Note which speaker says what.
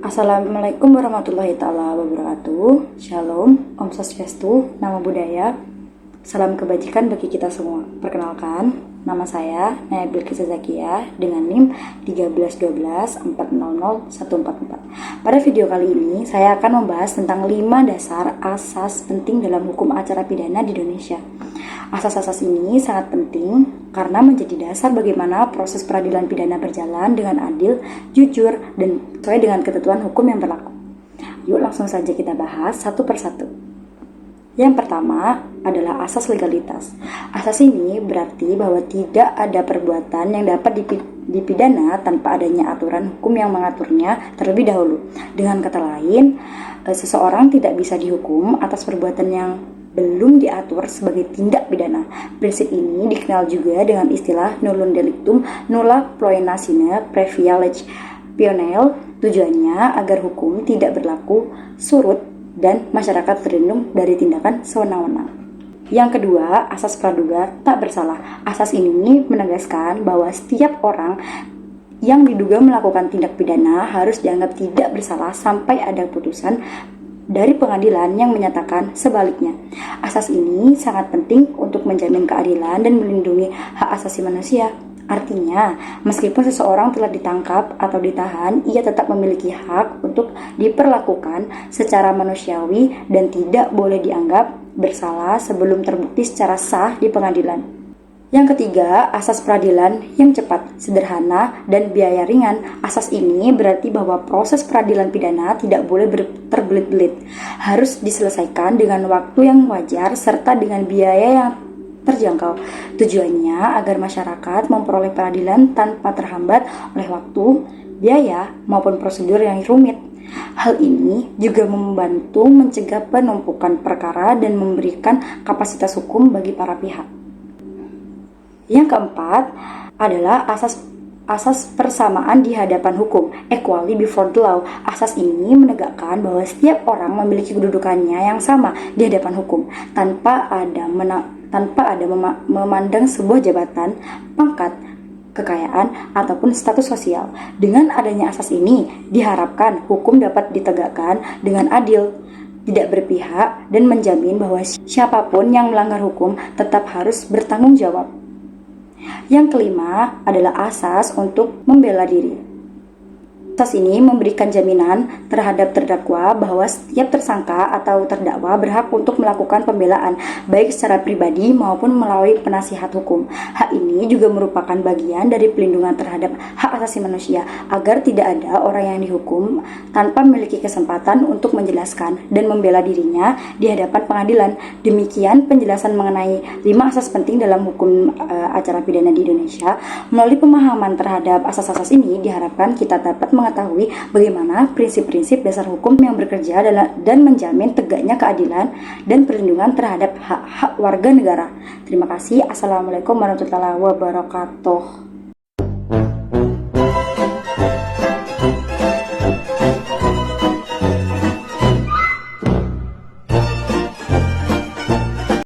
Speaker 1: Assalamualaikum warahmatullahi taala wabarakatuh. Shalom, Om Swastiastu, Namo Buddhaya. Salam kebajikan bagi kita semua. Perkenalkan, nama saya Naya Bilqis Zakiah dengan NIM 13124000144. Pada video kali ini, saya akan membahas tentang 5 dasar asas penting dalam hukum acara pidana di Indonesia. Asas-asas ini sangat penting karena menjadi dasar bagaimana proses peradilan pidana berjalan dengan adil, jujur, dan sesuai dengan ketentuan hukum yang berlaku. Yuk langsung saja kita bahas satu persatu. Yang pertama adalah asas legalitas. Asas ini berarti bahwa tidak ada perbuatan yang dapat dipidana tanpa adanya aturan hukum yang mengaturnya terlebih dahulu. Dengan kata lain, seseorang tidak bisa dihukum atas perbuatan yang belum diatur sebagai tindak pidana. Prinsip ini dikenal juga dengan istilah nullum delictum nulla poena sine previa lege pionel. Tujuannya agar hukum tidak berlaku surut dan masyarakat terlindung dari tindakan sewenang-wenang. Yang kedua, asas praduga tak bersalah. Asas ini menegaskan bahwa setiap orang yang diduga melakukan tindak pidana harus dianggap tidak bersalah sampai ada putusan dari pengadilan yang menyatakan sebaliknya. Asas ini sangat penting untuk menjamin keadilan dan melindungi hak asasi manusia. Artinya, meskipun seseorang telah ditangkap atau ditahan, ia tetap memiliki hak untuk diperlakukan secara manusiawi dan tidak boleh dianggap bersalah sebelum terbukti secara sah di pengadilan. Yang ketiga, asas peradilan yang cepat, sederhana, dan biaya ringan. Asas ini berarti bahwa proses peradilan pidana tidak boleh terbelit-belit, harus diselesaikan dengan waktu yang wajar serta dengan biaya yang terjangkau. Tujuannya agar masyarakat memperoleh peradilan tanpa terhambat oleh waktu, biaya, maupun prosedur yang rumit. Hal ini juga membantu mencegah penumpukan perkara dan memberikan kapasitas hukum bagi para pihak. Yang keempat adalah asas persamaan di hadapan hukum, equality before the law. Asas ini menegakkan bahwa setiap orang memiliki kedudukannya yang sama di hadapan hukum, tanpa ada memandang sebuah jabatan, pangkat, kekayaan, ataupun status sosial. Dengan adanya asas ini, diharapkan hukum dapat ditegakkan dengan adil, tidak berpihak, dan menjamin bahwa siapapun yang melanggar hukum tetap harus bertanggung jawab. Yang kelima adalah asas untuk membela diri. Asas ini memberikan jaminan terhadap terdakwa bahwa setiap tersangka atau terdakwa berhak untuk melakukan pembelaan, baik secara pribadi maupun melalui penasihat hukum. Hak ini juga merupakan bagian dari pelindungan terhadap hak asasi manusia, agar tidak ada orang yang dihukum tanpa memiliki kesempatan untuk menjelaskan dan membela dirinya di hadapan pengadilan. Demikian penjelasan mengenai 5 asas penting dalam hukum acara pidana di Indonesia. Melalui pemahaman terhadap asas-asas ini, diharapkan kita dapat mengetahui bagaimana prinsip-prinsip dasar hukum yang bekerja dan menjamin tegaknya keadilan dan perlindungan terhadap hak-hak warga negara. Terima kasih. Assalamualaikum warahmatullahi wabarakatuh.